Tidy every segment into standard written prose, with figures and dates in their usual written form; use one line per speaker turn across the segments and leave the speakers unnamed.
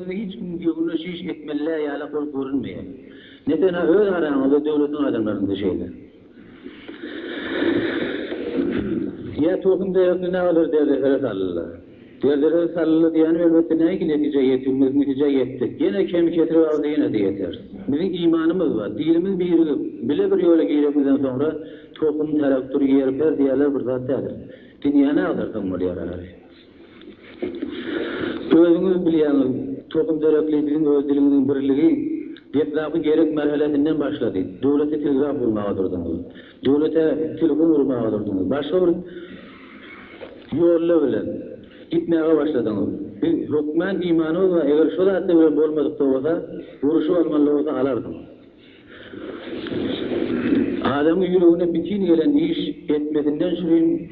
devletimize hiç yolunu şiş etmeliler ya kol görünmeye. Neden öyle aramızda devletin adamlarında şeyler. Ya tohum devletine ne alır devletlere sallılar. Devletlere sallılar diyen elbette ne ki netice yetimiz netice yettik. Yine kemik getirip aldı yine de yeter. Bizim imanımız var. Dilimiz bile bir yola giremizden sonra tohum taraftır yerper diyorlar bir zatlardır. Dünya ne alır tamam diyorlar. Özünüz biliyorsunuz, toplum devletliğinin öz dilimizin birliği, deprafı gerek merhalesinden başladı. Devlete telgraf vurmağa durdunuz. Devlete telefon vurmağa durdunuz. Başka bir yolla bilen gitmeye başladınız. Hükmen imanı var, eğer şu da bilen olmadıkta olsa, vuruşu olmalı olsa alardınız. Adamın yüreğine bütün gelen iş etmesinden sürün,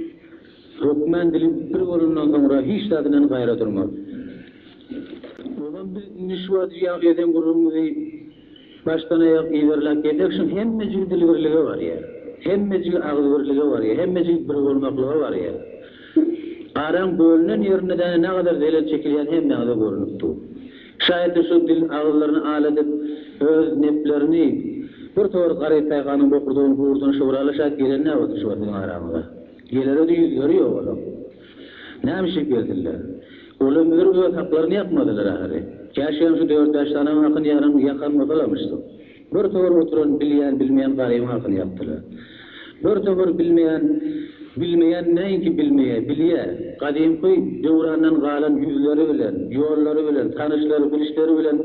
hükmen dilim bir olundan sonra hiç tadından gayret durmaz. Bir nişvat ya eden gururumuzu baştan ayak ilerlek edek şimdi hemmecik dil birliği var ya. Hemmecik ağız birliği var ya. Hemmecik bir olmaklığı var ya. Aran bölünen yerine de ne kadar zelal çekilen hem ne kadar görünüptü. Şayet şu dil ağızlarını aledip öz neplerini bir doğru karayı tayganın bokurduğunu buğurduğunu şuuralı şayet gelen ne oldu şu vatın aramıza. Gelere de yüz görüyor oğlum. Ne bir şey geldiler. Oğlum öyle haklarını yapmadılar ahire. Yaşayan şu 4-5 tane halkın yakan otalamıştı. Bir doğru oturan bilmeyen garibin halkını yaptılar. Bir doğru bilmeyen neyin ki bilye. Kadim koy devrandan galan yüzleri bilen, yolları bilen, tanışları, bilişleri bilen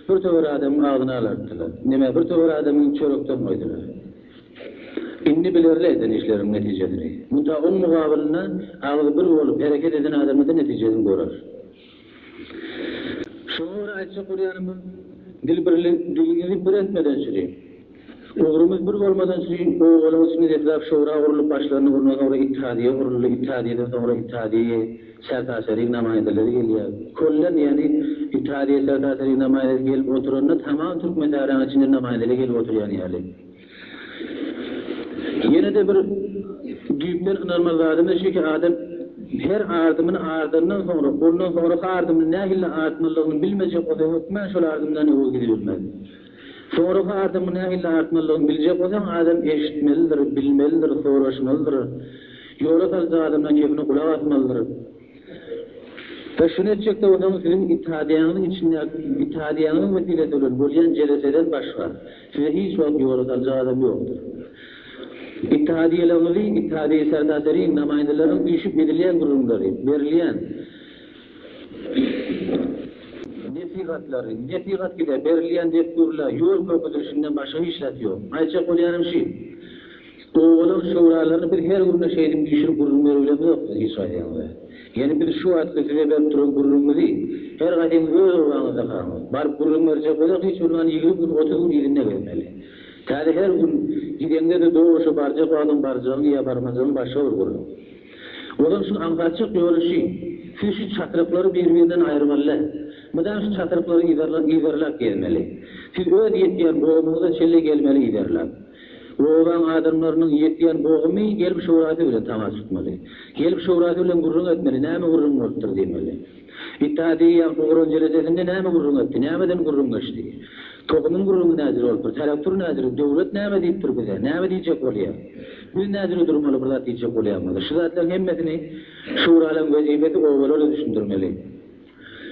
bir doğru adamın ağzını alarttılar. Bir doğru adamın çörükten koydular. İnni bilirler işlerin neticesini. Mutlağın mukabilinde ağzı bir olup hareket eden adamı da neticesini görür. Şuur ayetçi Kur'an'ımın dilini bir etmeden süreyim. Uğrumuz bir olmadan süreyim. O olamazsınız etraf şuura uğurlup başlarını vurmadan sonra ittihadiye uğurlu, ittihadiyeden sonra ittihadiye sertaseri namayedeleri geliyor. Kollen yani ittihadiye sertaseri namayedeleri gelip oturanına tamam Türk medarının içinde namayedeleri gelip oturuyor yani. Yine de bir düğümden ınarmaz adımda şu ki adam her ardımın ardından sonra, ondan sonra ardımın nehille artmalılığını bilmeyecek o da hükmen şöyle ardımdan yol gidilmez. Sonra ardımın nehille artmalılığını bilecek o zaman adam eşitmelidir, bilmelidir, soraşmalıdır. Yola kaldığı adamdan kefine kulak atmalıdır. Ve şunu edecek de o zaman sizin ittihadiyanın içinde, ittihadiyanın vesilesi olan, bölgen celeseden başka. Size hiç vakit yola kaldığı adam yoktur. İttihadiyelerinin, ittihadiye sertaseri namayendelerin işip edilen kurumları, verilen nesihat gider, verilen desturla, yol korkuturuşundan başka işlet yok. Ayça Kur'an'ım oğulun şuralarını bir her guruna şeydim düşürüp kurulmuyor öyle mi yok hiç ayağımda. Yani bir şu atkı size ben durum kurulmu değil. Her kadın öyle olanıza kalmaz. Barıp kurulmu verecek olacak hiç ondan 20 gün 30 gün yerine gelmeli. Yani her gün gidende de doğuşu barcak adam barcağını ya barmacağını başa vurur. Onun için anlatacak yolu siz şu çatırıkları birbirinden ayırmalılar. Bundan şu çatırıkları iderlak gelmeli. Siz öyle yetkiyen boğumunuza çelle gelmeli iderlak. Boğulan adamlarının yetkiyen boğumu gelip şuuratı bile temas tutmalı. Gelip şuuratı bile gurrun etmeli. Neyme gurrun oldur demeli. İttihadiye yapı gurrun ceresesinde neyme gurrun etti, neymeden gurrun geçti. Toplumun gurrunu nazır olur, taraftır nazır, devlet neyme deyiptir bize, neyme diyecek oluyor. Biz nazır durmalı, burada diyecek oluyor. Şu zatların hemmesini şuuralın vazifeti oğulları düşündürmeli.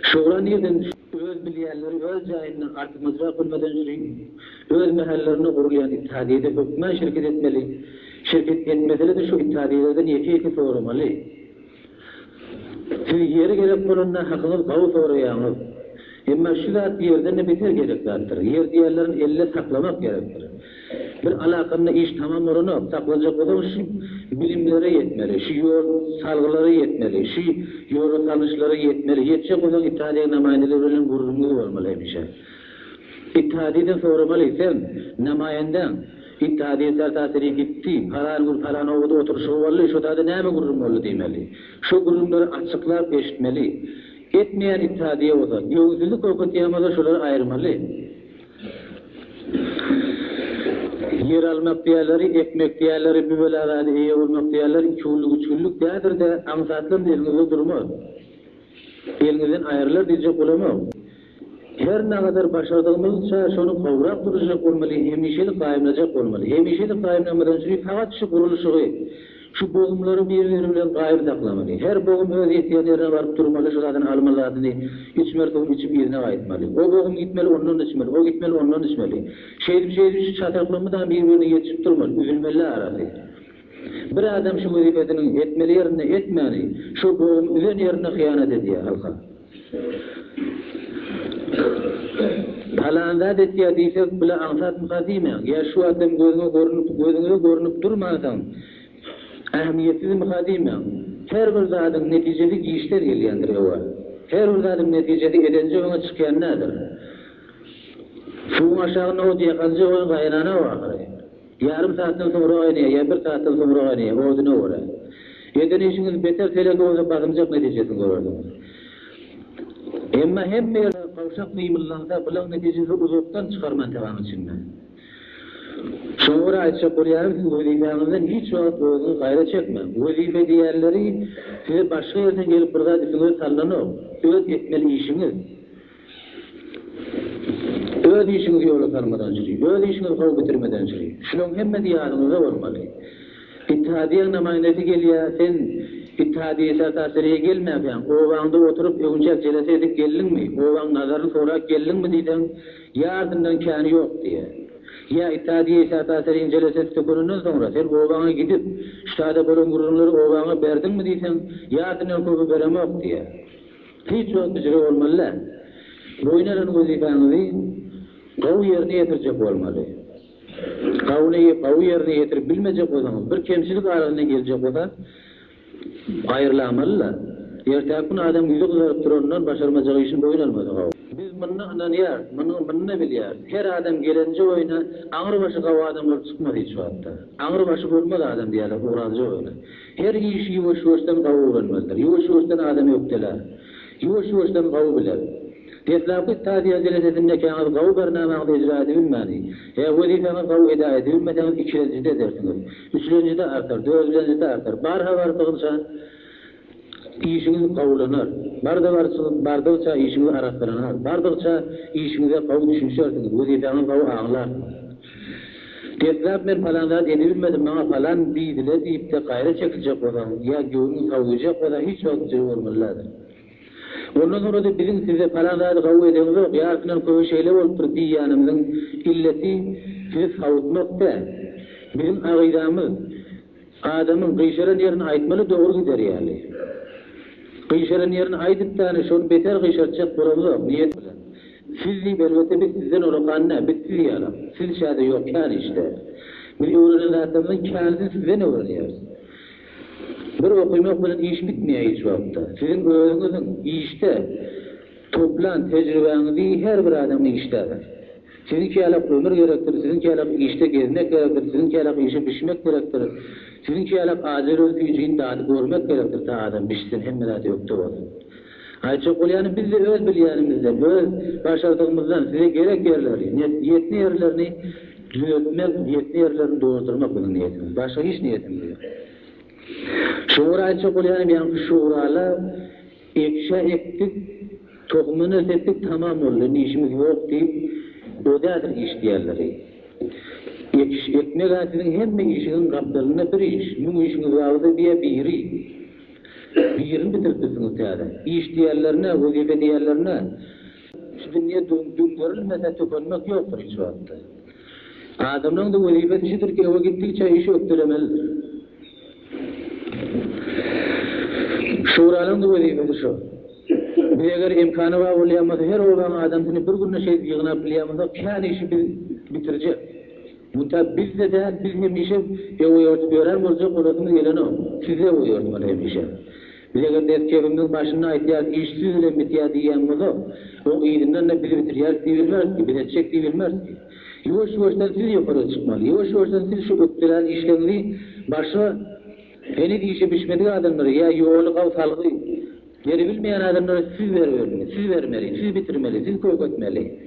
Şuura nereden öz bilyenleri, öz cahinden artık mızrak olmadan süreyim, öz mehallerini kurulayan ittihadiyede hükmen şirket etmeli. Şirket etmesele de şu ittihadiyelerden yeki sormalı. Siz yeri gerek olanlar hakkınız kavu soruyağınız. Ama şu zat yerden ne biter gereklidir. Yer diğerlerin elle saklamak gerektir. Bir alakanla iş tamam oranı saklanacak olan şu bilimlere yetmeli, şu yol salgılara yetmeli, şu yol tanışlara yetmeli. Yetecek olan ittihadiye namayendelerinin gururunu olmalıymış. İttihadiyeden sormalıysan namayenden İttihadiye sertaseri gitti, falan ovada oturuşu olmalı, şu da ne mi gururum oldu demeli. Şu gururumları açıklar eşitmeli. Etmeyen ittihadiye olsa, yolsuzluk korkutuyamada şuları ayırmalı. Yer almak diğerleri, ekmek diğerleri, bir bölağada iyi olmak diğerleri, üçüllük değerdir de amsatlan elinizde durmaz. Elinizden ayrılır diyecek olamaz. her ne kadar başardığımızca şonu kavrak duracak olmalı, hemişelik kaymlanacak olmalı. Hemişelik kaymlanmadan sonra fakat şu kuruluşu, şu boğumları birbiri bilen kaym taklamalı. Her boğum öz ihtiyaçlarına varıp durmalı, şu zaten almalı adını, içmerken içip yerine aytmalı. O boğum gitmeli, ondan içmeli, o gitmeli, ondan içmeli. Şeydi şu çataklamadan birbirine yetişip durmalı, üzülmeli arası. Bir adam şu vazifetini etmeli yerine etmeli, şu boğum üzen yerine hıyanet ediyor halka. Halanda dediği diyecek bile ansat mukadime. Ya şu adam gözüne görünüp durmadan ehamiyetsiz mukadime. Her bir zatın neticeli giyişler geliyendir o. Her bir zatın neticeli edence ona çıkayan nedir? Şu aşağına o diye kalıcı o gayrana var. Yarım saatten sonra oynaya, ya bir saatten sonra oynaya, o oduna uğra. Yeden işiniz beter telege olsa bakımcak neticesini görürdünüz. Emma hem bir kavşak kıymıllansa bulan neticesi uzaktan çıkarman devam içinde. Sonra Ayşe Kuryan'ın siz vazifenizden hiç vakit olduğunu gayret çekme. Vazife diğerleri size başka yerden gelip burada isiniz sallanır. Öz etmeli işiniz. Öz işiniz yolu sarmadan çürüyor. Öz işiniz kavga bitirmeden çürüyor. Şunun hem diyarınıza olmalı. İttihadiyen namayinesi geliyor, sen İttihadiye tasiriye gelmeyen, o vanda oturup öncek celese edip geldin mi? O vanda nazarını sorarak geldin mi diyden, ya ardından kâni yok diye. Ya İttihadiye tasiriye celese tutukunundan sonra sen o vanda gidip, ştada bolun kurumları o vanda verdin mi diysen, ya ardından koku veremem diye. Hiç çok bir olmalı. Boyunların vazifenizi kavu yerine yetirecek olmalı. Kavu yerine yetirip bilmeyecek o zaman, bir kemsilik aralarına gelecek o da, ayrılamalılar. Ertesi gün adam yüzü kızarıp duranlar başarmayacağı işin boyun almadı. Biz bunu biliyoruz. Her adam gelince oyuna ağır başı kavu adamlar çıkmadı hiç vakitte. Ağır başı olmadı adam diyorlar uğrancı oyuna. Her işi yuvaş yuvaştan kavu uğranmazlar. Yuvaş yuvaştan adam yoktular. Yuvaş yuvaştan kavu bilir. Deslapı tadiye delecesinde kâğız kavu bernamağında icra edilmeli. Vazifenin kavu eda edilmeden ikincide dersiniz. Üçüncüde artar, dördüncüde artar. Barha vartığınca işiniz kavlanır. Bardıkça işiniz araştırılır. Bardıkça işinize kavu düşünürsünüz. Vazifenin kavu ağlar. Deslap ben falanlar edilmedim ama falan deydiler deyip de gayret çekecek olan ya göğünü kavuyacak o da hiç vakti olmalıdır. Ondan sonra da bizim size falanlar kavu edeniz yok. Yarısından koyu şeyler olup diyanımızın illeti size savutmak da bizim ağidamız adamın kıyşaran yerini aytmalı doğru gider yani. Kıyşaran yerini aytıp tane şunu beter kıyşaracak buramız yok. Niyet bilen. Siz deyip elbette biz sizden olakanına bitti diyelim. Siz şahada yok yani işte. Bir öğrenen adamın kânisini sizden öğreniyoruz. Bir okuymak bilen iş bitmiyor hiç vakitte. Sizin özünüzün işte toplan tecrübenizi her bir adamın iştedir. Sizinki alak ömür gerektirir, sizinki alak işte gezmek gerektirir, sizinki alak işe pişmek gerektirir, sizinki alak acil özgücüğün dağıtı görmek gerektirir. Ta adam pişsin, hem de yoktu olsun. Ayça Kuryan'ın biz de öz bilyanımızdan, öz başardığımızdan size gerek yerleri, niyetli yerlerini düzeltmek, niyetli yerlerini doğurdurmak bunun niyetimiz. Başka hiç niyetimiz yok. Şuura Ayça Kuryan'ın yankı şuurala ekşe ektik, tohumunu ettik tamam oldu, işimiz yok deyip odadır iş diğerleri. Ekmek ağacının hem işinin kaplarına bir iş, bu işiniz vardı diye biri. Birini bitirtirsiniz yani. İş diğerlerine, vazife diğerlerine. Şimdi niye görülmese tükenmek yoktur hiç vakti. Adamın da vazife dişidir ki eve gittikçe işi öktüremelidir. Şuuralın da vazifesi şu. Bir eğer imkanı var olayamazsa her olan adam seni bir günde şey yığınıp bilayamazsa kendi işi bitirecek. Mutlaka biz de değil, biz hem işe yoğurt görer olacak orasını gelen o. Size yoğurt var hem işe. Biz eğer deskevimizin başına ihtiyat işsizle bitiya diyemez o iyilinden de bizi bitiriyar diyebilmez ki, bitecek diyebilmez ki. Yavaş yavaştan siz yukarı çıkmalı. Yavaş yavaştan siz şu öktüren işlerini başa beni işe pişmediği adamları ya yoğurluk av salgı yeri bilmeyen adamları siz vermeli, siz bitirmeli, siz koykatmeli,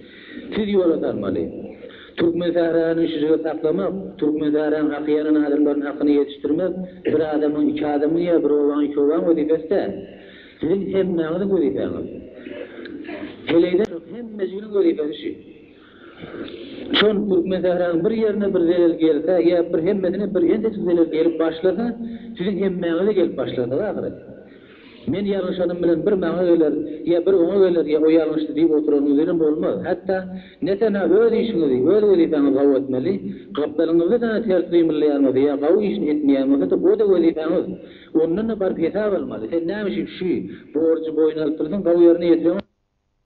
siz yola sarmalı. Türkmen Zahra'nın şişiği saklamak, Türkmen Zahra'nın hakiyanın adamların hakkını yetiştirmek, bir adamın, iki adamın ya bir oğlan, iki oğlan vazifesi de sizin hem nağını vazifeniz. Heleyden hem hemmesinin vazifesi. Şon Türkmen Sahranın bir yerine bir zelil gelse, ya bir hemmesine bir ende zelil gelip başlasa, sizin hemmeğine gelip başlasa ahiret. Men yanlışanım bilen bir maňa geler, ya bir oňa geler, ya o yanlışdy diýip oturanyňyz bolmaz. Hatta netena öz işinizi, öz wezifeňizi gawy etmeli, gapdalyňyzy da ters ýmylýarmyzy, ya gawy işini etmeýärmyzy da o da wezifeňiz. Ondan da bar hesap almaly. Sen näme şu borçy boýun alyp tursan, gawy ýerine ýetiň.